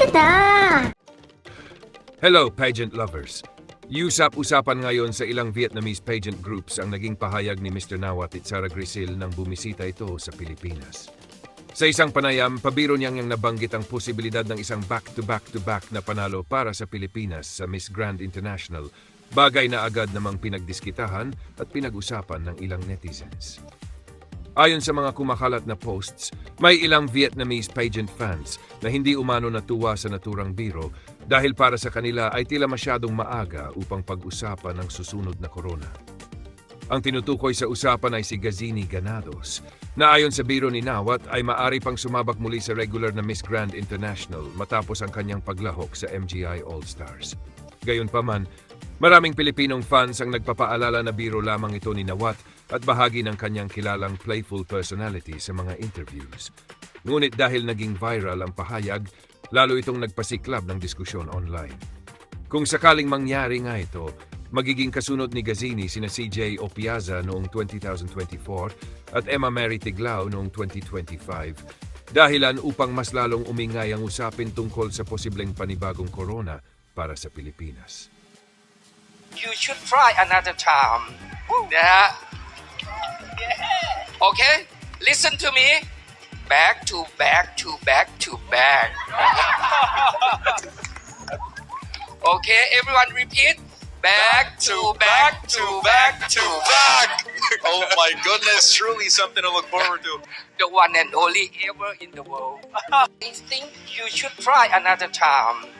kita! Hello, pageant lovers. Usap-usapan ngayon sa ilang Vietnamese pageant groups ang naging pahayag ni Mr. Nawat at Sara Grisil nang bumisita ito sa Pilipinas. Sa isang panayam, pabiro niyang nabanggit ang posibilidad ng isang back-to-back-to-back na panalo para sa Pilipinas sa Miss Grand International, bagay na agad namang pinagdiskitahan at pinag-usapan ng ilang netizens. Ayon sa mga kumakalat na posts, may ilang Vietnamese pageant fans na hindi umano natuwa sa naturang biro dahil para sa kanila ay tila masyadong maaga upang pag-usapan ang susunod na corona. Ang tinutukoy sa usapan ay si Gazini Ganados, na ayon sa biro ni Nawat ay maari pang sumabak muli sa regular na Miss Grand International matapos ang kanyang paglahok sa MGI All-Stars. Gayunpaman, maraming Pilipinong fans ang nagpapaalala na biro lamang ito ni Nawat at bahagi ng kanyang kilalang playful personality sa mga interviews. Ngunit dahil naging viral ang pahayag, lalo itong nagpasiklab ng diskusyon online. Kung sakaling mangyari nga ito, magiging kasunod ni Gazini sina CJ Opiaza noong 2024 at Emma Mary Tiglao noong 2025, dahilan upang mas lalong umingay ang usapin tungkol sa posibleng panibagong corona para sa Pilipinas. You should try another time. Yeah. Okay, listen to me. Back to back to back to back. Okay, everyone repeat. Back to back to back to back. Oh my goodness, truly something to look forward to. The one and only ever in the world. I think you should try another time.